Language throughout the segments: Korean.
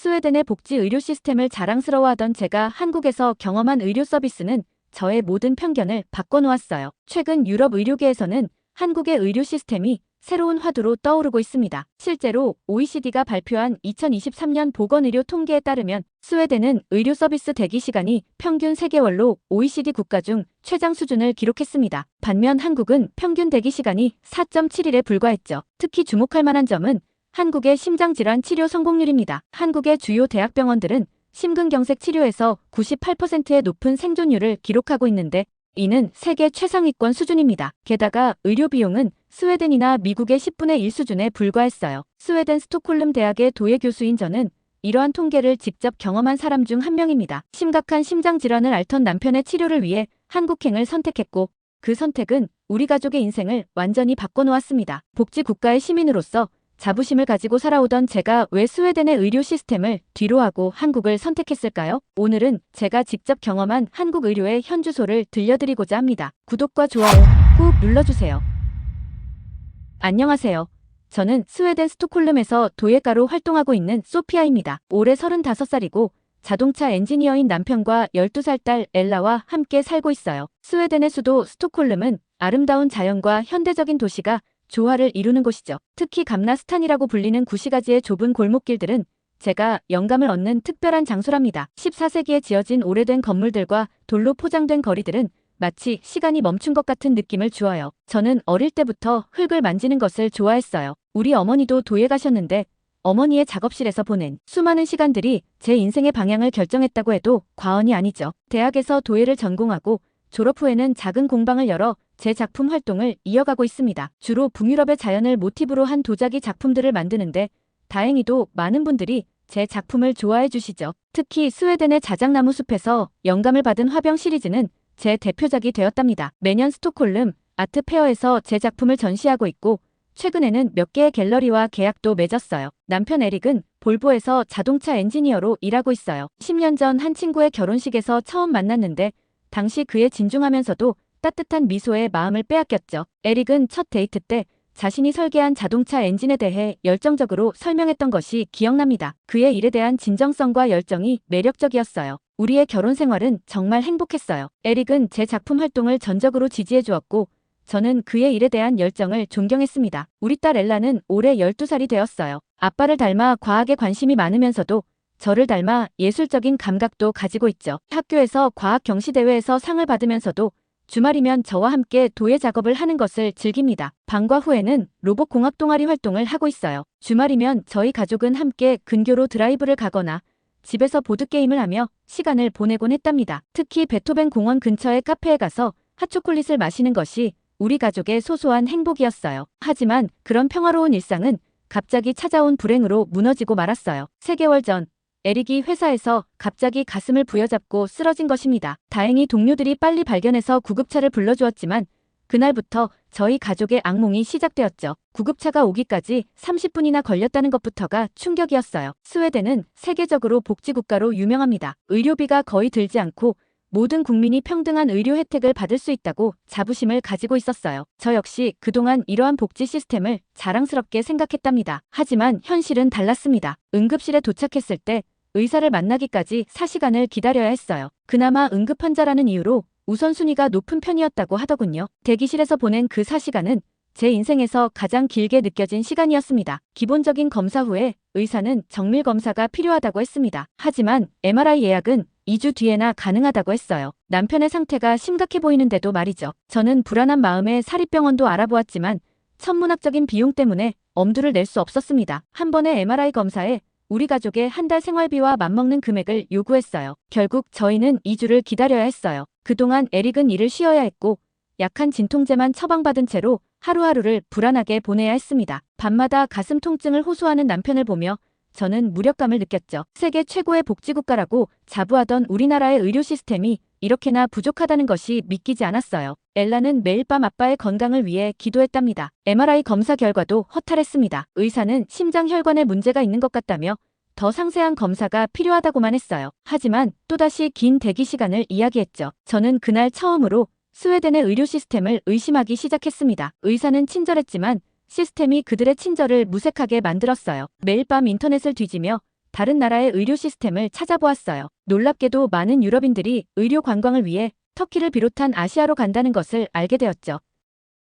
스웨덴의 복지 의료 시스템을 자랑스러워하던 제가 한국에서 경험한 의료 서비스는 저의 모든 편견을 바꿔놓았어요. 최근 유럽 의료계에서는 한국의 의료 시스템이 새로운 화두로 떠오르고 있습니다. 실제로 OECD가 발표한 2023년 보건의료 통계에 따르면 스웨덴은 의료 서비스 대기 시간이 평균 3개월로 OECD 국가 중 최장 수준을 기록했습니다. 반면 한국은 평균 대기 시간이 4.7일에 불과했죠. 특히 주목할 만한 점은 한국의 심장질환 치료 성공률입니다. 한국의 주요 대학병원들은 심근경색 치료에서 98%의 높은 생존율을 기록하고 있는데 이는 세계 최상위권 수준입니다. 게다가 의료 비용은 스웨덴이나 미국의 10분의 1 수준에 불과했어요. 스웨덴 스톡홀름 대학의 도예 교수인 저는 이러한 통계를 직접 경험한 사람 중 한 명입니다. 심각한 심장질환을 앓던 남편의 치료를 위해 한국행을 선택했고 그 선택은 우리 가족의 인생을 완전히 바꿔놓았습니다. 복지국가의 시민으로서 자부심을 가지고 살아오던 제가 왜 스웨덴의 의료 시스템을 뒤로하고 한국을 선택했을까요? 오늘은 제가 직접 경험한 한국 의료의 현주소를 들려드리고자 합니다. 구독과 좋아요 꾹 눌러주세요. 안녕하세요. 저는 스웨덴 스톡홀름에서 도예가로 활동하고 있는 소피아입니다. 올해 35살이고 자동차 엔지니어인 남편과 12살 딸 엘라와 함께 살고 있어요. 스웨덴의 수도 스톡홀름은 아름다운 자연과 현대적인 도시가 조화를 이루는 곳이죠. 특히 감나스탄이라고 불리는 구시가지의 좁은 골목길들은 제가 영감을 얻는 특별한 장소랍니다. 14세기에 지어진 오래된 건물들과 돌로 포장된 거리들은 마치 시간이 멈춘 것 같은 느낌을 주어요. 저는 어릴 때부터 흙을 만지는 것을 좋아했어요. 우리 어머니도 도예 가셨는데 어머니의 작업실에서 보낸 수많은 시간들이 제 인생의 방향을 결정했다고 해도 과언이 아니죠. 대학에서 도예를 전공하고 졸업 후에는 작은 공방을 열어 제 작품 활동을 이어가고 있습니다. 주로 북유럽의 자연을 모티브로 한 도자기 작품들을 만드는데 다행히도 많은 분들이 제 작품을 좋아해 주시죠. 특히 스웨덴의 자작나무 숲에서 영감을 받은 화병 시리즈는 제 대표작이 되었답니다. 매년 스톡홀름 아트 페어에서 제 작품을 전시하고 있고 최근에는 몇 개의 갤러리와 계약도 맺었어요. 남편 에릭은 볼보에서 자동차 엔지니어로 일하고 있어요. 10년 전 한 친구의 결혼식에서 처음 만났는데 당시 그의 진중하면서도 따뜻한 미소에 마음을 빼앗겼죠. 에릭은 첫 데이트 때 자신이 설계한 자동차 엔진에 대해 열정적으로 설명했던 것이 기억납니다. 그의 일에 대한 진정성과 열정이 매력적이었어요. 우리의 결혼 생활은 정말 행복했어요. 에릭은 제 작품 활동을 전적으로 지지해 주었고 저는 그의 일에 대한 열정을 존경했습니다. 우리 딸 엘라는 올해 12살이 되었어요. 아빠를 닮아 과학에 관심이 많으면서도 저를 닮아 예술적인 감각도 가지고 있죠. 학교에서 과학 경시대회에서 상을 받으면서도 주말이면 저와 함께 도예 작업을 하는 것을 즐깁니다. 방과 후에는 로봇공학 동아리 활동을 하고 있어요. 주말이면 저희 가족은 함께 근교로 드라이브를 가거나 집에서 보드게임을 하며 시간을 보내곤 했답니다. 특히 베토벤 공원 근처의 카페에 가서 핫초콜릿을 마시는 것이 우리 가족의 소소한 행복이었어요. 하지만 그런 평화로운 일상은 갑자기 찾아온 불행으로 무너지고 말았어요. 3개월 전 에릭이 회사에서 갑자기 가슴을 부여잡고 쓰러진 것입니다. 다행히 동료들이 빨리 발견해서 구급차를 불러주었지만 그날부터 저희 가족의 악몽이 시작되었죠. 구급차가 오기까지 30분이나 걸렸다는 것부터가 충격이었어요. 스웨덴은 세계적으로 복지국가로 유명합니다. 의료비가 거의 들지 않고 모든 국민이 평등한 의료 혜택을 받을 수 있다고 자부심을 가지고 있었어요. 저 역시 그동안 이러한 복지 시스템을 자랑스럽게 생각했답니다. 하지만 현실은 달랐습니다. 응급실에 도착했을 때 의사를 만나기까지 4시간을 기다려야 했어요. 그나마 응급 환자라는 이유로 우선순위가 높은 편이었다고 하더군요. 대기실에서 보낸 그 4시간은 제 인생에서 가장 길게 느껴진 시간이었습니다. 기본적인 검사 후에 의사는 정밀 검사가 필요하다고 했습니다. 하지만 MRI 예약은 2주 뒤에나 가능하다고 했어요. 남편의 상태가 심각해 보이는데도 말이죠. 저는 불안한 마음에 사립병원도 알아보았지만 천문학적인 비용 때문에 엄두를 낼 수 없었습니다. 한 번의 MRI 검사에 우리 가족의 한 달 생활비와 맞먹는 금액을 요구했어요. 결국 저희는 2주를 기다려야 했어요. 그동안 에릭은 일을 쉬어야 했고 약한 진통제만 처방받은 채로 하루하루를 불안하게 보내야 했습니다. 밤마다 가슴 통증을 호소하는 남편을 보며 저는 무력감을 느꼈죠. 세계 최고의 복지국가라고 자부하던 우리나라의 의료 시스템이 이렇게나 부족하다는 것이 믿기지 않았어요. 엘라는 매일 밤 아빠의 건강을 위해 기도했답니다. MRI 검사 결과도 허탈했습니다. 의사는 심장혈관에 문제가 있는 것 같다며 더 상세한 검사가 필요하다고만 했어요. 하지만 또다시 긴 대기 시간을 이야기했죠. 저는 그날 처음으로 스웨덴의 의료 시스템을 의심하기 시작했습니다. 의사는 친절했지만 시스템이 그들의 친절을 무색하게 만들었어요. 매일 밤 인터넷을 뒤지며 다른 나라의 의료 시스템을 찾아보았어요. 놀랍게도 많은 유럽인들이 의료 관광을 위해 터키를 비롯한 아시아로 간다는 것을 알게 되었죠.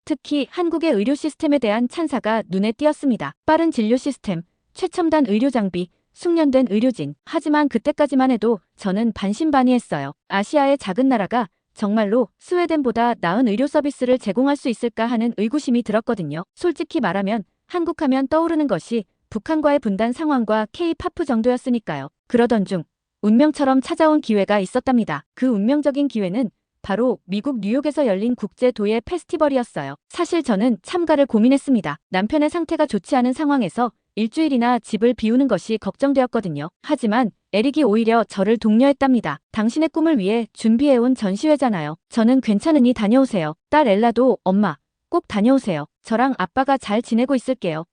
특히 한국의 의료 시스템에 대한 찬사가 눈에 띄었습니다. 빠른 진료 시스템, 최첨단 의료 장비, 숙련된 의료진. 하지만 그때까지만 해도 저는 반신반의했어요. 아시아의 작은 나라가 정말로 스웨덴보다 나은 의료 서비스를 제공할 수 있을까 하는 의구심이 들었거든요. 솔직히 말하면 한국 하면 떠오르는 것이 북한과의 분단 상황과 K-파프 정도였으니까요. 그러던 중 운명처럼 찾아온 기회가 있었답니다. 그 운명적인 기회는 바로 미국 뉴욕에서 열린 국제 도예 페스티벌이었어요. 사실 저는 참가를 고민했습니다. 남편의 상태가 좋지 않은 상황에서 일주일이나 집을 비우는 것이 걱정되었거든요. 하지만 에릭이 오히려 저를 독려했답니다. 당신의 꿈을 위해 준비해온 전시회잖아요. 저는 괜찮으니 다녀오세요. 딸 엘라도 엄마, 꼭 다녀오세요. 저랑 아빠가 잘 지내고 있을게요.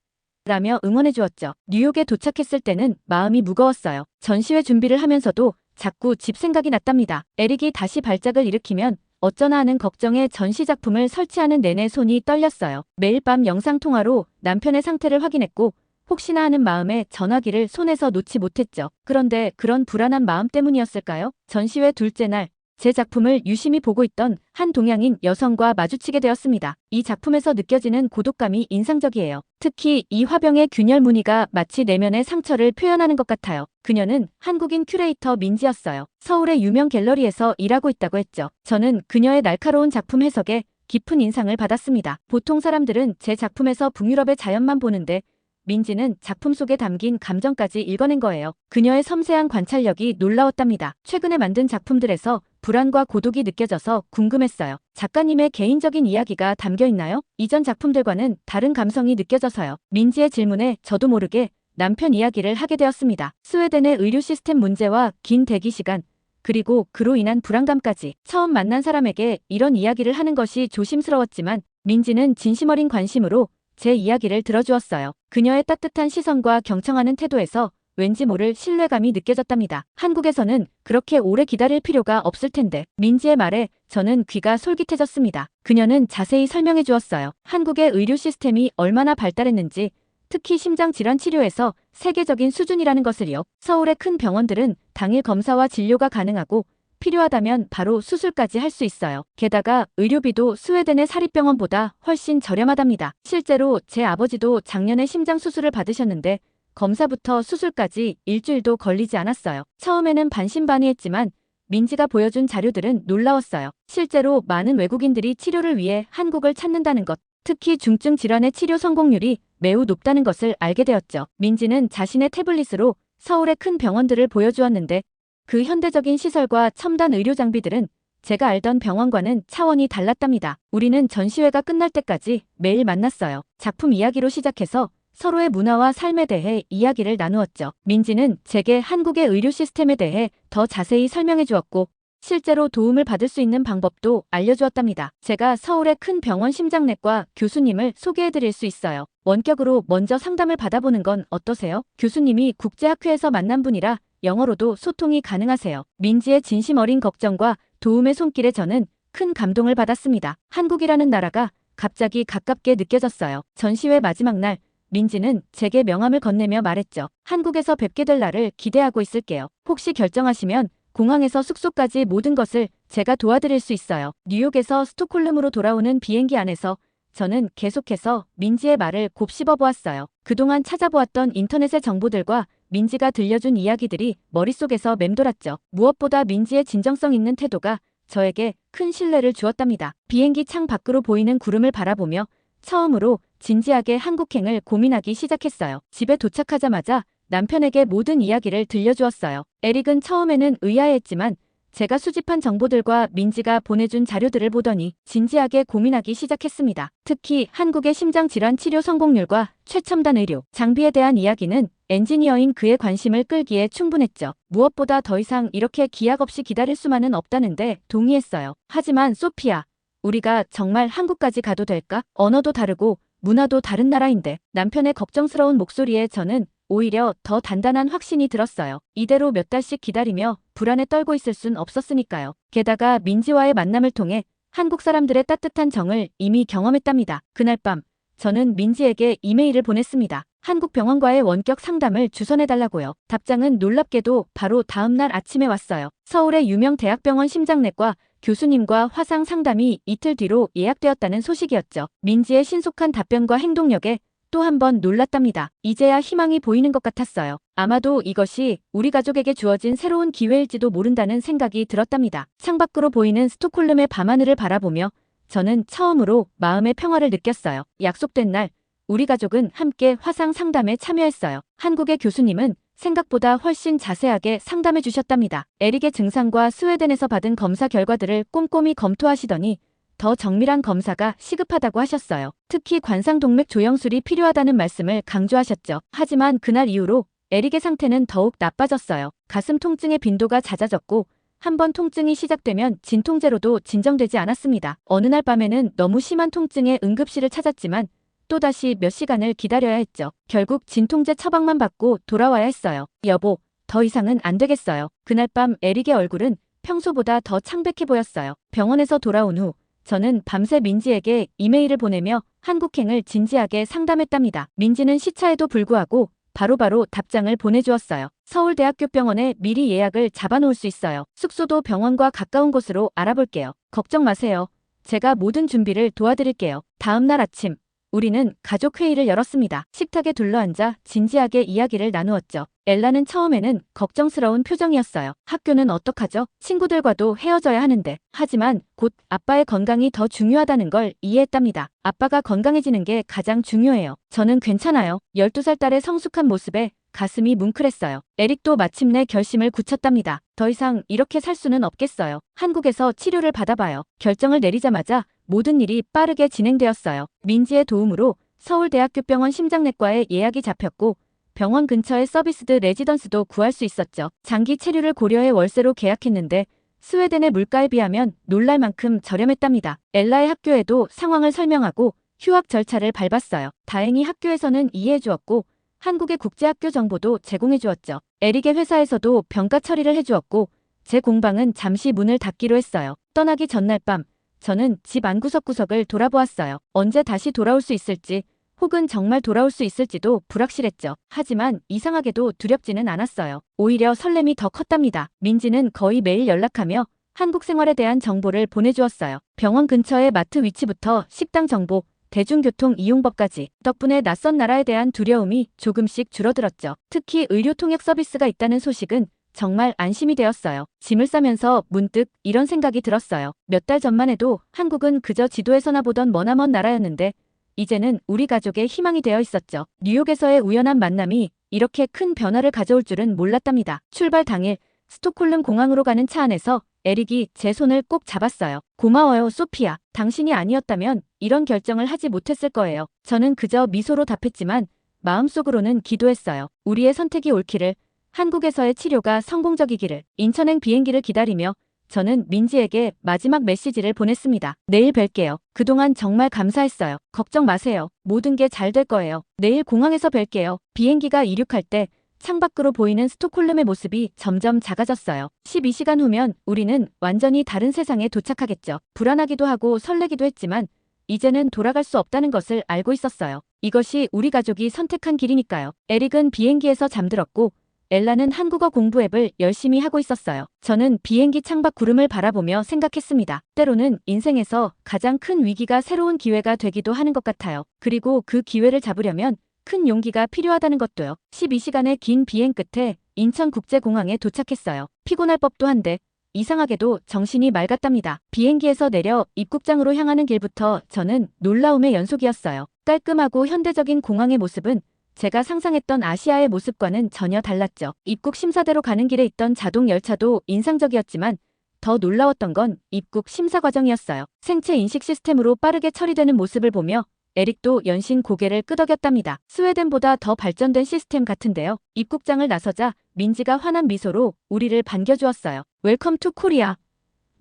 라며 응원해 주었죠. 뉴욕에 도착했을 때는 마음이 무거웠어요. 전시회 준비를 하면서도 자꾸 집 생각이 났답니다. 에릭이 다시 발작을 일으키면 어쩌나 하는 걱정에 전시작품을 설치하는 내내 손이 떨렸어요. 매일 밤 영상통화로 남편의 상태를 확인했고 혹시나 하는 마음에 전화기를 손에서 놓지 못했죠. 그런데 그런 불안한 마음 때문이었을까요? 전시회 둘째 날 제 작품을 유심히 보고 있던 한 동양인 여성과 마주치게 되었습니다. 이 작품에서 느껴지는 고독감이 인상적이에요. 특히 이 화병의 균열 무늬가 마치 내면의 상처를 표현하는 것 같아요. 그녀는 한국인 큐레이터 민지였어요. 서울의 유명 갤러리에서 일하고 있다고 했죠. 저는 그녀의 날카로운 작품 해석에 깊은 인상을 받았습니다. 보통 사람들은 제 작품에서 북유럽의 자연만 보는데 민지는 작품 속에 담긴 감정까지 읽어낸 거예요. 그녀의 섬세한 관찰력이 놀라웠답니다. 최근에 만든 작품들에서 불안과 고독이 느껴져서 궁금했어요. 작가님의 개인적인 이야기가 담겨 있나요? 이전 작품들과는 다른 감성이 느껴져서요. 민지의 질문에 저도 모르게 남편 이야기를 하게 되었습니다. 스웨덴의 의료 시스템 문제와 긴 대기 시간, 그리고 그로 인한 불안감까지. 처음 만난 사람에게 이런 이야기를 하는 것이 조심스러웠지만 민지는 진심 어린 관심으로 제 이야기를 들어주었어요. 그녀의 따뜻한 시선과 경청하는 태도에서 왠지 모를 신뢰감이 느껴졌답니다. 한국에서는 그렇게 오래 기다릴 필요가 없을 텐데. 민지의 말에 저는 귀가 솔깃해졌습니다. 그녀는 자세히 설명해 주었어요. 한국의 의료 시스템이 얼마나 발달했는지, 특히 심장질환 치료에서 세계적인 수준이라는 것을요. 서울의 큰 병원들은 당일 검사와 진료가 가능하고 필요하다면 바로 수술까지 할 수 있어요. 게다가 의료비도 스웨덴의 사립병원보다 훨씬 저렴하답니다. 실제로 제 아버지도 작년에 심장 수술을 받으셨는데 검사부터 수술까지 일주일도 걸리지 않았어요. 처음에는 반신반의했지만 민지가 보여준 자료들은 놀라웠어요. 실제로 많은 외국인들이 치료를 위해 한국을 찾는다는 것, 특히 중증 질환의 치료 성공률이 매우 높다는 것을 알게 되었죠. 민지는 자신의 태블릿으로 서울의 큰 병원들을 보여주었는데 그 현대적인 시설과 첨단 의료 장비들은 제가 알던 병원과는 차원이 달랐답니다. 우리는 전시회가 끝날 때까지 매일 만났어요. 작품 이야기로 시작해서 서로의 문화와 삶에 대해 이야기를 나누었죠. 민지는 제게 한국의 의료 시스템에 대해 더 자세히 설명해 주었고 실제로 도움을 받을 수 있는 방법도 알려주었답니다. 제가 서울의 큰 병원 심장내과 교수님을 소개해 드릴 수 있어요. 원격으로 먼저 상담을 받아보는 건 어떠세요? 교수님이 국제학회에서 만난 분이라 영어로도 소통이 가능하세요. 민지의 진심 어린 걱정과 도움의 손길에 저는 큰 감동을 받았습니다. 한국이라는 나라가 갑자기 가깝게 느껴졌어요. 전시회 마지막 날 민지는 제게 명함을 건네며 말했죠. 한국에서 뵙게 될 날을 기대하고 있을게요. 혹시 결정하시면 공항에서 숙소까지 모든 것을 제가 도와드릴 수 있어요. 뉴욕에서 스톡홀름으로 돌아오는 비행기 안에서 저는 계속해서 민지의 말을 곱씹어 보았어요. 그동안 찾아보았던 인터넷의 정보들과 민지가 들려준 이야기들이 머릿속에서 맴돌았죠. 무엇보다 민지의 진정성 있는 태도가 저에게 큰 신뢰를 주었답니다. 비행기 창 밖으로 보이는 구름을 바라보며 처음으로 진지하게 한국행을 고민하기 시작했어요. 집에 도착하자마자 남편에게 모든 이야기를 들려주었어요. 에릭은 처음에는 의아해했지만 제가 수집한 정보들과 민지가 보내준 자료들을 보더니 진지하게 고민하기 시작했습니다. 특히 한국의 심장질환 치료 성공률과 최첨단 의료 장비에 대한 이야기는 엔지니어인 그의 관심을 끌기에 충분했죠. 무엇보다 더 이상 이렇게 기약 없이 기다릴 수만은 없다는데 동의했어요. 하지만 소피아, 우리가 정말 한국까지 가도 될까? 언어도 다르고 문화도 다른 나라인데. 남편의 걱정스러운 목소리에 저는 오히려 더 단단한 확신이 들었어요. 이대로 몇 달씩 기다리며 불안에 떨고 있을 순 없었으니까요. 게다가 민지와의 만남을 통해 한국 사람들의 따뜻한 정을 이미 경험했답니다. 그날 밤 저는 민지에게 이메일을 보냈습니다. 한국 병원과의 원격 상담을 주선해달라고요. 답장은 놀랍게도 바로 다음날 아침에 왔어요. 서울의 유명 대학병원 심장내과 교수님과 화상 상담이 이틀 뒤로 예약되었다는 소식이었죠. 민지의 신속한 답변과 행동력에 또 한 번 놀랐답니다. 이제야 희망이 보이는 것 같았어요. 아마도 이것이 우리 가족에게 주어진 새로운 기회일지도 모른다는 생각이 들었답니다. 창밖으로 보이는 스톡홀름의 밤하늘을 바라보며 저는 처음으로 마음의 평화를 느꼈어요. 약속된 날 우리 가족은 함께 화상 상담에 참여했어요. 한국의 교수님은 생각보다 훨씬 자세하게 상담해 주셨답니다. 에릭의 증상과 스웨덴에서 받은 검사 결과들을 꼼꼼히 검토하시더니 더 정밀한 검사가 시급하다고 하셨어요. 특히 관상동맥 조영술이 필요하다는 말씀을 강조하셨죠. 하지만 그날 이후로 에릭의 상태는 더욱 나빠졌어요. 가슴 통증의 빈도가 잦아졌고 한번 통증이 시작되면 진통제로도 진정되지 않았습니다. 어느 날 밤에는 너무 심한 통증에 응급실을 찾았지만 또다시 몇 시간을 기다려야 했죠. 결국 진통제 처방만 받고 돌아와야 했어요. 여보, 더 이상은 안 되겠어요. 그날 밤 에릭의 얼굴은 평소보다 더 창백해 보였어요. 병원에서 돌아온 후 저는 밤새 민지에게 이메일을 보내며 한국행을 진지하게 상담했답니다. 민지는 시차에도 불구하고 바로바로 답장을 보내주었어요. 서울대학교 병원에 미리 예약을 잡아놓을 수 있어요. 숙소도 병원과 가까운 곳으로 알아볼게요. 걱정 마세요. 제가 모든 준비를 도와드릴게요. 다음 날 아침 우리는 가족 회의를 열었습니다. 식탁에 둘러앉아 진지하게 이야기를 나누었죠. 엘라는 처음에는 걱정스러운 표정이었어요. 학교는 어떡하죠? 친구들과도 헤어져야 하는데. 하지만 곧 아빠의 건강이 더 중요하다는 걸 이해했답니다. 아빠가 건강해지는 게 가장 중요해요. 저는 괜찮아요. 12살 딸의 성숙한 모습에 가슴이 뭉클했어요. 에릭도 마침내 결심을 굳혔답니다. 더 이상 이렇게 살 수는 없겠어요. 한국에서 치료를 받아봐요. 결정을 내리자마자 모든 일이 빠르게 진행되었어요. 민지의 도움으로 서울대학교 병원 심장내과에 예약이 잡혔고 병원 근처의 서비스드 레지던스도 구할 수 있었죠. 장기 체류를 고려해 월세로 계약했는데 스웨덴의 물가에 비하면 놀랄 만큼 저렴했답니다. 엘라의 학교에도 상황을 설명하고 휴학 절차를 밟았어요. 다행히 학교에서는 이해해 주었고 한국의 국제학교 정보도 제공해 주었죠. 에릭의 회사에서도 병가 처리를 해주었고 제 공방은 잠시 문을 닫기로 했어요. 떠나기 전날 밤 저는 집 안구석구석을 돌아보았어요. 언제 다시 돌아올 수 있을지 혹은 정말 돌아올 수 있을지도 불확실했죠. 하지만 이상하게도 두렵지는 않았어요. 오히려 설렘이 더 컸답니다. 민지는 거의 매일 연락하며 한국 생활에 대한 정보를 보내주었어요. 병원 근처의 마트 위치부터 식당 정보, 대중교통 이용법까지. 덕분에 낯선 나라에 대한 두려움이 조금씩 줄어들었죠. 특히 의료 통역 서비스가 있다는 소식은 정말 안심이 되었어요. 짐을 싸면서 문득 이런 생각이 들었어요. 몇 달 전만 해도 한국은 그저 지도에서나 보던 머나먼 나라였는데 이제는 우리 가족의 희망이 되어 있었죠. 뉴욕에서의 우연한 만남이 이렇게 큰 변화를 가져올 줄은 몰랐답니다. 출발 당일 스톡홀름 공항으로 가는 차 안에서 에릭이 제 손을 꼭 잡았어요. 고마워요, 소피아. 당신이 아니었다면 이런 결정을 하지 못했을 거예요. 저는 그저 미소로 답했지만 마음속으로는 기도했어요. 우리의 선택이 옳기를, 한국에서의 치료가 성공적이기를. 인천행 비행기를 기다리며 저는 민지에게 마지막 메시지를 보냈습니다. 내일 뵐게요. 그동안 정말 감사했어요. 걱정 마세요. 모든 게 잘 될 거예요. 내일 공항에서 뵐게요. 비행기가 이륙할 때 창밖으로 보이는 스톡홀름의 모습이 점점 작아졌어요. 12시간 후면 우리는 완전히 다른 세상에 도착하겠죠. 불안하기도 하고 설레기도 했지만 이제는 돌아갈 수 없다는 것을 알고 있었어요. 이것이 우리 가족이 선택한 길이니까요. 에릭은 비행기에서 잠들었고 엘라는 한국어 공부 앱을 열심히 하고 있었어요. 저는 비행기 창밖 구름을 바라보며 생각했습니다. 때로는 인생에서 가장 큰 위기가 새로운 기회가 되기도 하는 것 같아요. 그리고 그 기회를 잡으려면 큰 용기가 필요하다는 것도요. 12시간의 긴 비행 끝에 인천국제공항에 도착했어요. 피곤할 법도 한데 이상하게도 정신이 맑았답니다. 비행기에서 내려 입국장으로 향하는 길부터 저는 놀라움의 연속이었어요. 깔끔하고 현대적인 공항의 모습은 제가 상상했던 아시아의 모습과는 전혀 달랐죠. 입국 심사대로 가는 길에 있던 자동 열차도 인상적이었지만 더 놀라웠던 건 입국 심사 과정이었어요. 생체 인식 시스템으로 빠르게 처리되는 모습을 보며 에릭도 연신 고개를 끄덕였답니다. 스웨덴보다 더 발전된 시스템 같은데요. 입국장을 나서자 민지가 환한 미소로 우리를 반겨주었어요. 웰컴 투 코리아.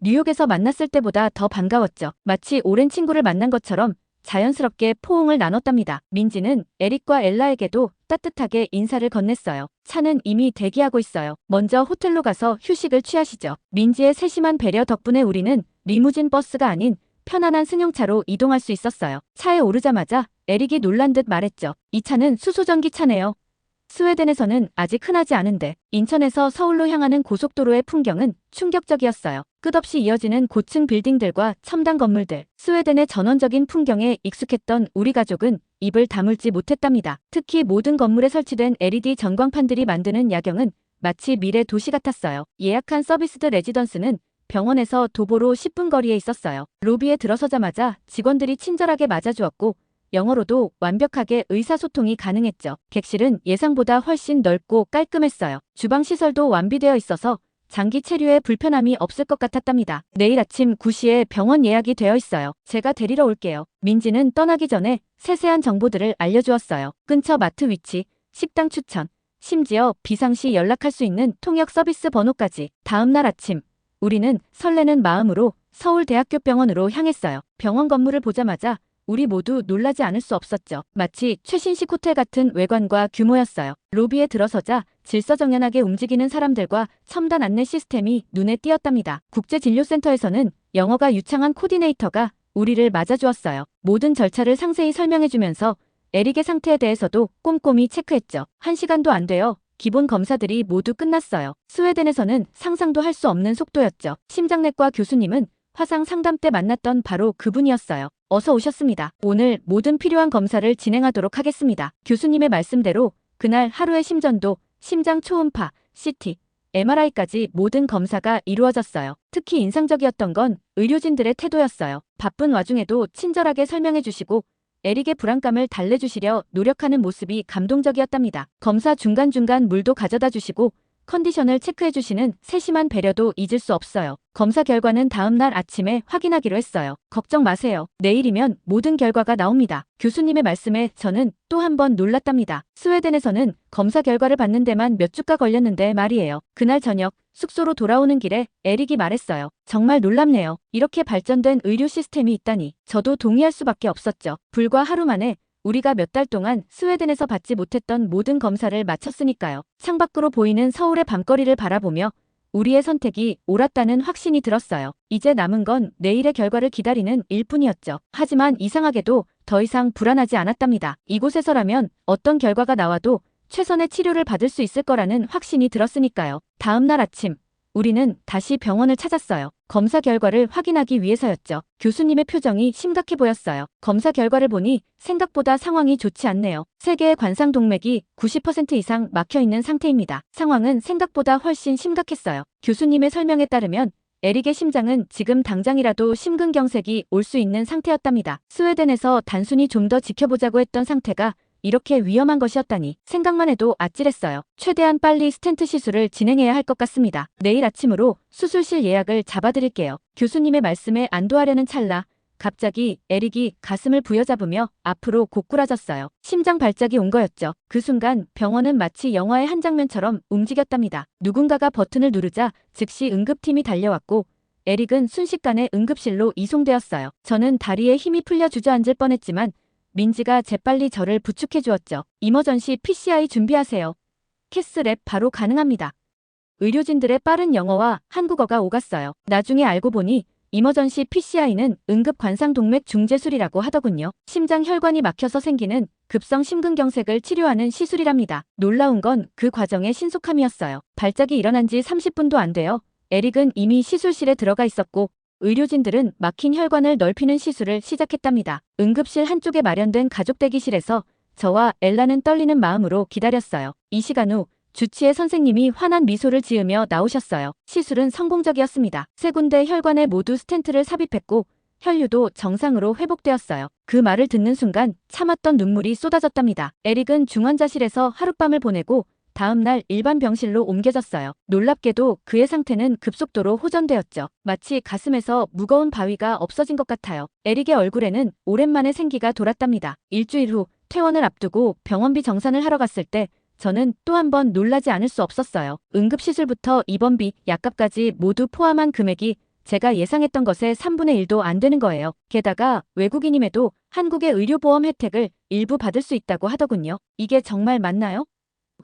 뉴욕에서 만났을 때보다 더 반가웠죠. 마치 오랜 친구를 만난 것처럼 자연스럽게 포옹을 나눴답니다. 민지는 에릭과 엘라에게도 따뜻하게 인사를 건넸어요. 차는 이미 대기하고 있어요. 먼저 호텔로 가서 휴식을 취하시죠. 민지의 세심한 배려 덕분에 우리는 리무진 버스가 아닌 편안한 승용차로 이동할 수 있었어요. 차에 오르자마자 에릭이 놀란 듯 말했죠. 이 차는 수소전기 차네요. 스웨덴에서는 아직 흔하지 않은데 인천에서 서울로 향하는 고속도로의 풍경은 충격적이었어요. 끝없이 이어지는 고층 빌딩들과 첨단 건물들. 스웨덴의 전원적인 풍경에 익숙했던 우리 가족은 입을 다물지 못했답니다. 특히 모든 건물에 설치된 LED 전광판들이 만드는 야경은 마치 미래 도시 같았어요. 예약한 서비스드 레지던스는 병원에서 도보로 10분 거리에 있었어요. 로비에 들어서자마자 직원들이 친절하게 맞아주었고 영어로도 완벽하게 의사소통이 가능했죠. 객실은 예상보다 훨씬 넓고 깔끔했어요. 주방 시설도 완비되어 있어서 장기 체류에 불편함이 없을 것 같았답니다. 내일 아침 9시에 병원 예약이 되어 있어요. 제가 데리러 올게요. 민지는 떠나기 전에 세세한 정보들을 알려주었어요. 근처 마트 위치, 식당 추천, 심지어 비상시 연락할 수 있는 통역 서비스 번호까지. 다음 날 아침, 우리는 설레는 마음으로 서울대학교 병원으로 향했어요. 병원 건물을 보자마자 우리 모두 놀라지 않을 수 없었죠. 마치 최신식 호텔 같은 외관과 규모였어요. 로비에 들어서자 질서정연하게 움직이는 사람들과 첨단 안내 시스템이 눈에 띄었답니다. 국제진료센터에서는 영어가 유창한 코디네이터가 우리를 맞아주었어요. 모든 절차를 상세히 설명해주면서 에릭의 상태에 대해서도 꼼꼼히 체크했죠. 1시간도 안 돼요. 기본 검사들이 모두 끝났어요. 스웨덴에서는 상상도 할 수 없는 속도였죠. 심장내과 교수님은 화상 상담 때 만났던 바로 그분이었어요. 어서 오셨습니다. 오늘 모든 필요한 검사를 진행하도록 하겠습니다. 교수님의 말씀대로 그날 하루의 심전도, 심장 초음파, CT, MRI까지 모든 검사가 이루어졌어요. 특히 인상적이었던 건 의료진들의 태도였어요. 바쁜 와중에도 친절하게 설명해 주시고 에릭의 불안감을 달래주시려 노력하는 모습이 감동적이었답니다. 검사 중간중간 물도 가져다 주시고 컨디션을 체크해주시는 세심한 배려도 잊을 수 없어요. 검사 결과는 다음 날 아침에 확인하기로 했어요. 걱정 마세요. 내일이면 모든 결과가 나옵니다. 교수님의 말씀에 저는 또 한 번 놀랐답니다. 스웨덴에서는 검사 결과를 받는 데만 몇 주가 걸렸는데 말이에요. 그날 저녁 숙소로 돌아오는 길에 에릭이 말했어요. 정말 놀랍네요. 이렇게 발전된 의료 시스템이 있다니. 저도 동의할 수밖에 없었죠. 불과 하루 만에 우리가 몇 달 동안 스웨덴에서 받지 못했던 모든 검사를 마쳤으니까요. 창밖으로 보이는 서울의 밤거리를 바라보며 우리의 선택이 옳았다는 확신이 들었어요. 이제 남은 건 내일의 결과를 기다리는 일뿐이었죠. 하지만 이상하게도 더 이상 불안하지 않았답니다. 이곳에서라면 어떤 결과가 나와도 최선의 치료를 받을 수 있을 거라는 확신이 들었으니까요. 다음 날 아침, 우리는 다시 병원을 찾았어요. 검사 결과를 확인하기 위해서였죠. 교수님의 표정이 심각해 보였어요. 검사 결과를 보니 생각보다 상황이 좋지 않네요. 세 개의 관상 동맥이 90% 이상 막혀있는 상태입니다. 상황은 생각보다 훨씬 심각했어요. 교수님의 설명에 따르면 에릭의 심장은 지금 당장이라도 심근경색이 올 수 있는 상태였답니다. 스웨덴에서 단순히 좀 더 지켜보자고 했던 상태가 이렇게 위험한 것이었다니 생각만 해도 아찔했어요. 최대한 빨리 스텐트 시술을 진행해야 할 것 같습니다. 내일 아침으로 수술실 예약을 잡아드릴게요. 교수님의 말씀에 안도하려는 찰나 갑자기 에릭이 가슴을 부여잡으며 앞으로 고꾸라졌어요. 심장 발작이 온 거였죠. 그 순간 병원은 마치 영화의 한 장면처럼 움직였답니다. 누군가가 버튼을 누르자 즉시 응급팀이 달려왔고 에릭은 순식간에 응급실로 이송되었어요. 저는 다리에 힘이 풀려 주저앉을 뻔했지만 민지가 재빨리 저를 부축해 주었죠. 이머전시 PCI 준비하세요. 캐스랩 바로 가능합니다. 의료진들의 빠른 영어와 한국어가 오갔어요. 나중에 알고 보니 이머전시 PCI는 응급 관상동맥 중재술이라고 하더군요. 심장 혈관이 막혀서 생기는 급성 심근경색을 치료하는 시술이랍니다. 놀라운 건 그 과정의 신속함이었어요. 발작이 일어난 지 30분도 안 돼요. 에릭은 이미 시술실에 들어가 있었고 의료진들은 막힌 혈관을 넓히는 시술을 시작했답니다. 응급실 한쪽에 마련된 가족 대기실에서 저와 엘라는 떨리는 마음으로 기다렸어요. 이 시간 후 주치의 선생님이 환한 미소를 지으며 나오셨어요. 시술은 성공적이었습니다. 세 군데 혈관에 모두 스텐트를 삽입했고 혈류도 정상으로 회복되었어요. 그 말을 듣는 순간 참았던 눈물이 쏟아졌답니다. 에릭은 중환자실에서 하룻밤을 보내고 다음 날 일반 병실로 옮겨졌어요. 놀랍게도 그의 상태는 급속도로 호전되었죠. 마치 가슴에서 무거운 바위가 없어진 것 같아요. 에릭의 얼굴에는 오랜만에 생기가 돌았답니다. 일주일 후 퇴원을 앞두고 병원비 정산을 하러 갔을 때 저는 또 한 번 놀라지 않을 수 없었어요. 응급시술부터 입원비, 약값까지 모두 포함한 금액이 제가 예상했던 것의 3분의 1도 안 되는 거예요. 게다가 외국인임에도 한국의 의료보험 혜택을 일부 받을 수 있다고 하더군요. 이게 정말 맞나요?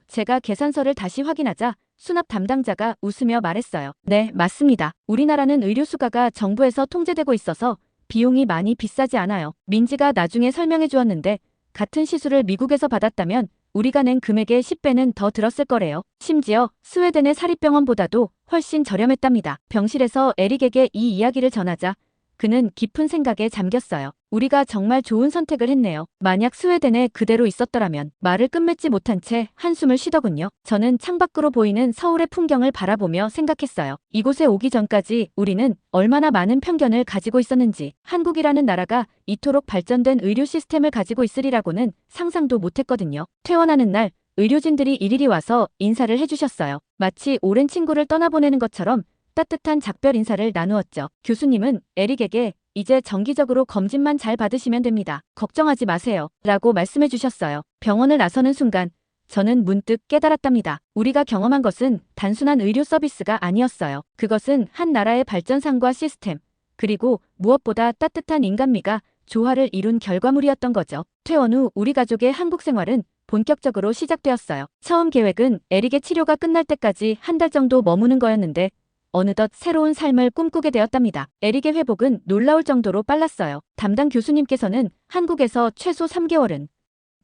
제가 계산서를 다시 확인하자 수납 담당자가 웃으며 말했어요. 네, 맞습니다. 우리나라는 의료 수가가 정부에서 통제되고 있어서 비용이 많이 비싸지 않아요. 민지가 나중에 설명해 주었는데 같은 시술을 미국에서 받았다면 우리가 낸 금액의 10배는 더 들었을 거래요. 심지어 스웨덴의 사립병원보다도 훨씬 저렴했답니다. 병실에서 에릭에게 이 이야기를 전하자 그는 깊은 생각에 잠겼어요. 우리가 정말 좋은 선택을 했네요. 만약 스웨덴에 그대로 있었더라면 말을 끝맺지 못한 채 한숨을 쉬더군요. 저는 창밖으로 보이는 서울의 풍경을 바라보며 생각했어요. 이곳에 오기 전까지 우리는 얼마나 많은 편견을 가지고 있었는지, 한국이라는 나라가 이토록 발전된 의료 시스템을 가지고 있으리라고는 상상도 못했거든요. 퇴원하는 날 의료진들이 일일이 와서 인사를 해주셨어요. 마치 오랜 친구를 떠나보내는 것처럼 따뜻한 작별 인사를 나누었죠. 교수님은 에릭에게 이제 정기적으로 검진만 잘 받으시면 됩니다. 걱정하지 마세요. 라고 말씀해 주셨어요. 병원을 나서는 순간 저는 문득 깨달았답니다. 우리가 경험한 것은 단순한 의료 서비스가 아니었어요. 그것은 한 나라의 발전상과 시스템, 그리고 무엇보다 따뜻한 인간미가 조화를 이룬 결과물이었던 거죠. 퇴원 후 우리 가족의 한국 생활은 본격적으로 시작되었어요. 처음 계획은 에릭의 치료가 끝날 때까지 한 달 정도 머무는 거였는데 어느덧 새로운 삶을 꿈꾸게 되었답니다. 에릭의 회복은 놀라울 정도로 빨랐어요. 담당 교수님께서는 한국에서 최소 3개월은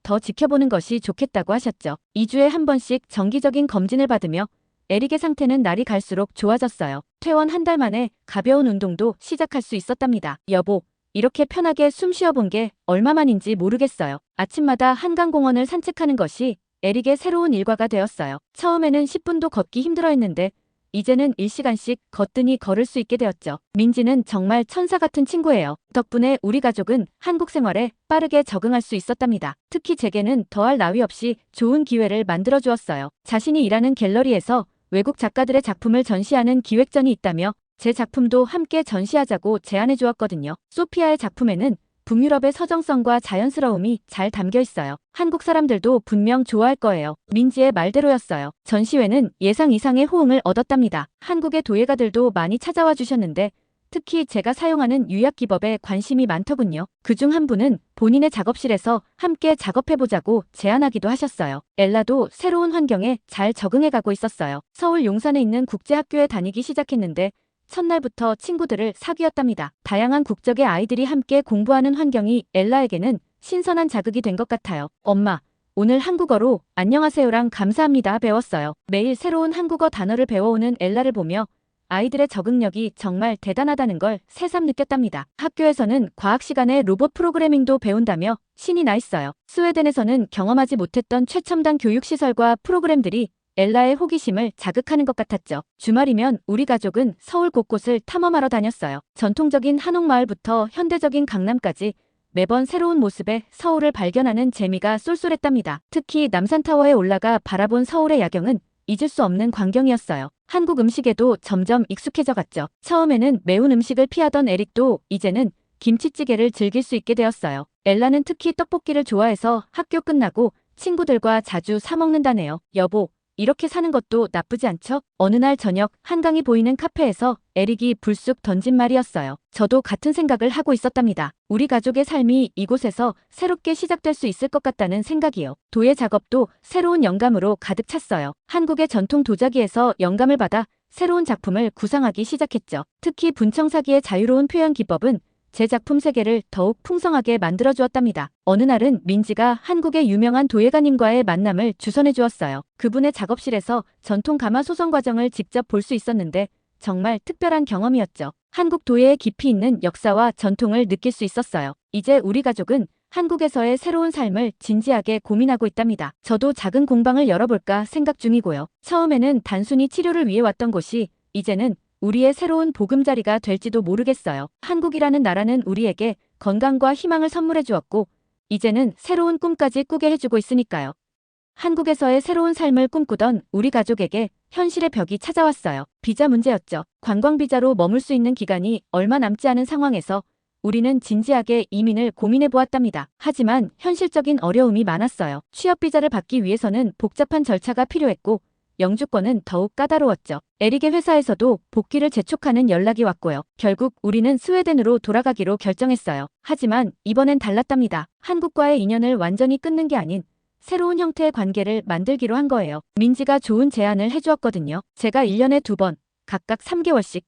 더 지켜보는 것이 좋겠다고 하셨죠. 2주에 한 번씩 정기적인 검진을 받으며 에릭의 상태는 날이 갈수록 좋아졌어요. 퇴원 한 달 만에 가벼운 운동도 시작할 수 있었답니다. 여보, 이렇게 편하게 숨 쉬어본 게 얼마만인지 모르겠어요. 아침마다 한강공원을 산책하는 것이 에릭의 새로운 일과가 되었어요. 처음에는 10분도 걷기 힘들어했는데 이제는 1시간씩 거뜬히 걸을 수 있게 되었죠. 민지는 정말 천사 같은 친구예요. 덕분에 우리 가족은 한국 생활에 빠르게 적응할 수 있었답니다. 특히 제게는 더할 나위 없이 좋은 기회를 만들어 주었어요. 자신이 일하는 갤러리에서 외국 작가들의 작품을 전시하는 기획전이 있다며 제 작품도 함께 전시하자고 제안해 주었거든요. 소피아의 작품에는 북유럽의 서정성과 자연스러움이 잘 담겨 있어요. 한국 사람들도 분명 좋아할 거예요. 민지의 말대로였어요. 전시회는 예상 이상의 호응을 얻었답니다. 한국의 도예가들도 많이 찾아와 주셨는데 특히 제가 사용하는 유약기법에 관심이 많더군요. 그중 한 분은 본인의 작업실에서 함께 작업해보자고 제안하기도 하셨어요. 엘라도 새로운 환경에 잘 적응해가고 있었어요. 서울 용산에 있는 국제학교에 다니기 시작했는데 첫날부터 친구들을 사귀었답니다. 다양한 국적의 아이들이 함께 공부하는 환경이 엘라에게는 신선한 자극이 된 것 같아요. 엄마, 오늘 한국어로 안녕하세요랑 감사합니다 배웠어요. 매일 새로운 한국어 단어를 배워오는 엘라를 보며 아이들의 적응력이 정말 대단하다는 걸 새삼 느꼈답니다. 학교에서는 과학 시간에 로봇 프로그래밍도 배운다며 신이 나 있어요. 스웨덴에서는 경험하지 못했던 최첨단 교육시설과 프로그램들이 엘라의 호기심을 자극하는 것 같았죠. 주말이면 우리 가족은 서울 곳곳을 탐험하러 다녔어요. 전통적인 한옥마을부터 현대적인 강남까지 매번 새로운 모습의 서울을 발견하는 재미가 쏠쏠했답니다. 특히 남산타워에 올라가 바라본 서울의 야경은 잊을 수 없는 광경이었어요. 한국 음식에도 점점 익숙해져 갔죠. 처음에는 매운 음식을 피하던 에릭도 이제는 김치찌개를 즐길 수 있게 되었어요. 엘라는 특히 떡볶이를 좋아해서 학교 끝나고 친구들과 자주 사 먹는다네요. 여보, 이렇게 사는 것도 나쁘지 않죠? 어느 날 저녁 한강이 보이는 카페에서 에릭이 불쑥 던진 말이었어요. 저도 같은 생각을 하고 있었답니다. 우리 가족의 삶이 이곳에서 새롭게 시작될 수 있을 것 같다는 생각이요. 도예 작업도 새로운 영감으로 가득 찼어요. 한국의 전통 도자기에서 영감을 받아 새로운 작품을 구상하기 시작했죠. 특히 분청사기의 자유로운 표현 기법은 제 작품 세계를 더욱 풍성하게 만들어 주었답니다. 어느 날은 민지가 한국의 유명한 도예가님과의 만남을 주선해 주었어요. 그분의 작업실에서 전통 가마 소성 과정을 직접 볼 수 있었는데 정말 특별한 경험이었죠. 한국 도예의 깊이 있는 역사와 전통을 느낄 수 있었어요. 이제 우리 가족은 한국에서의 새로운 삶을 진지하게 고민하고 있답니다. 저도 작은 공방을 열어볼까 생각 중이고요. 처음에는 단순히 치료를 위해 왔던 곳이 이제는 우리의 새로운 보금자리가 될지도 모르겠어요. 한국이라는 나라는 우리에게 건강과 희망을 선물해 주었고 이제는 새로운 꿈까지 꾸게 해주고 있으니까요. 한국에서의 새로운 삶을 꿈꾸던 우리 가족에게 현실의 벽이 찾아왔어요. 비자 문제였죠. 관광비자로 머물 수 있는 기간이 얼마 남지 않은 상황에서 우리는 진지하게 이민을 고민해 보았답니다. 하지만 현실적인 어려움이 많았어요. 취업비자를 받기 위해서는 복잡한 절차가 필요했고 영주권은 더욱 까다로웠죠. 에릭의 회사에서도 복귀를 재촉하는 연락이 왔고요. 결국 우리는 스웨덴으로 돌아가기로 결정했어요. 하지만 이번엔 달랐답니다. 한국과의 인연을 완전히 끊는 게 아닌 새로운 형태의 관계를 만들기로 한 거예요. 민지가 좋은 제안을 해주었거든요. 제가 1년에 2번, 각각 3개월씩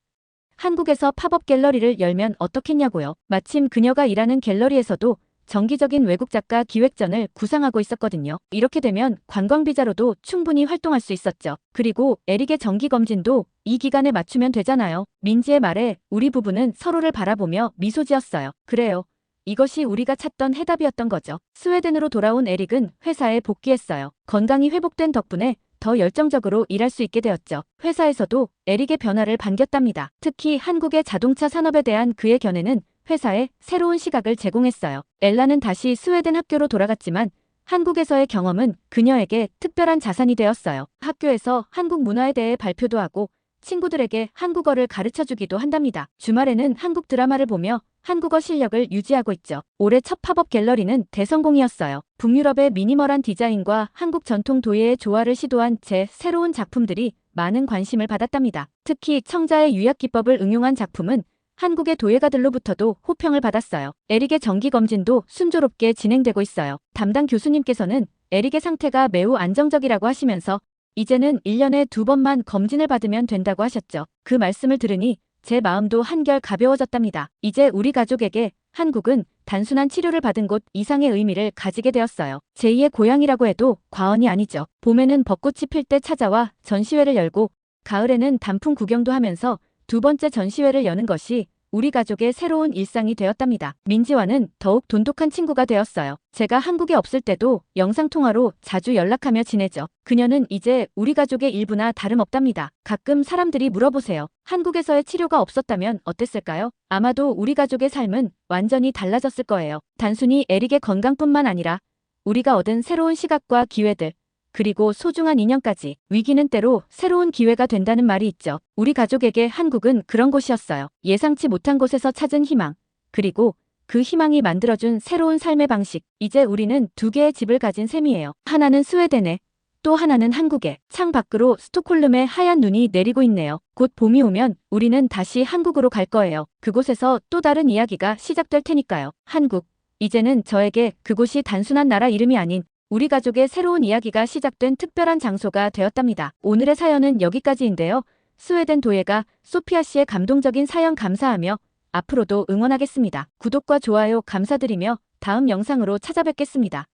한국에서 팝업 갤러리를 열면 어떻겠냐고요. 마침 그녀가 일하는 갤러리에서도 정기적인 외국 작가 기획전을 구상하고 있었거든요. 이렇게 되면 관광비자로도 충분히 활동할 수 있었죠. 그리고 에릭의 정기검진도 이 기간에 맞추면 되잖아요. 민지의 말에 우리 부부는 서로를 바라보며 미소 지었어요. 그래요. 이것이 우리가 찾던 해답이었던 거죠. 스웨덴으로 돌아온 에릭은 회사에 복귀했어요. 건강이 회복된 덕분에 더 열정적으로 일할 수 있게 되었죠. 회사에서도 에릭의 변화를 반겼답니다. 특히 한국의 자동차 산업에 대한 그의 견해는 회사에 새로운 시각을 제공했어요. 엘라는 다시 스웨덴 학교로 돌아갔지만 한국에서의 경험은 그녀에게 특별한 자산이 되었어요. 학교에서 한국 문화에 대해 발표도 하고 친구들에게 한국어를 가르쳐주기도 한답니다. 주말에는 한국 드라마를 보며 한국어 실력을 유지하고 있죠. 올해 첫 팝업 갤러리는 대성공이었어요. 북유럽의 미니멀한 디자인과 한국 전통 도예의 조화를 시도한 제 새로운 작품들이 많은 관심을 받았답니다. 특히 청자의 유약 기법을 응용한 작품은 한국의 도예가들로부터도 호평을 받았어요. 에릭의 정기검진도 순조롭게 진행되고 있어요. 담당 교수님께서는 에릭의 상태가 매우 안정적이라고 하시면서 이제는 1년에 2번만 검진을 받으면 된다고 하셨죠. 그 말씀을 들으니 제 마음도 한결 가벼워졌답니다. 이제 우리 가족에게 한국은 단순한 치료를 받은 곳 이상의 의미를 가지게 되었어요. 제2의 고향이라고 해도 과언이 아니죠. 봄에는 벚꽃이 필 때 찾아와 전시회를 열고 가을에는 단풍 구경도 하면서 두 번째 전시회를 여는 것이 우리 가족의 새로운 일상이 되었답니다. 민지와는 더욱 돈독한 친구가 되었어요. 제가 한국에 없을 때도 영상통화로 자주 연락하며 지내죠. 그녀는 이제 우리 가족의 일부나 다름없답니다. 가끔 사람들이 물어보세요. 한국에서의 치료가 없었다면 어땠을까요? 아마도 우리 가족의 삶은 완전히 달라졌을 거예요. 단순히 에릭의 건강뿐만 아니라 우리가 얻은 새로운 시각과 기회들, 그리고 소중한 인연까지. 위기는 때로 새로운 기회가 된다는 말이 있죠. 우리 가족에게 한국은 그런 곳이었어요. 예상치 못한 곳에서 찾은 희망, 그리고 그 희망이 만들어준 새로운 삶의 방식. 이제 우리는 두 개의 집을 가진 셈이에요. 하나는 스웨덴에, 또 하나는 한국에. 창 밖으로 스톡홀름의 하얀 눈이 내리고 있네요. 곧 봄이 오면 우리는 다시 한국으로 갈 거예요. 그곳에서 또 다른 이야기가 시작될 테니까요. 한국. 이제는 저에게 그곳이 단순한 나라 이름이 아닌 우리 가족의 새로운 이야기가 시작된 특별한 장소가 되었답니다. 오늘의 사연은 여기까지인데요. 스웨덴 도예가 소피아 씨의 감동적인 사연 감사하며 앞으로도 응원하겠습니다. 구독과 좋아요 감사드리며 다음 영상으로 찾아뵙겠습니다.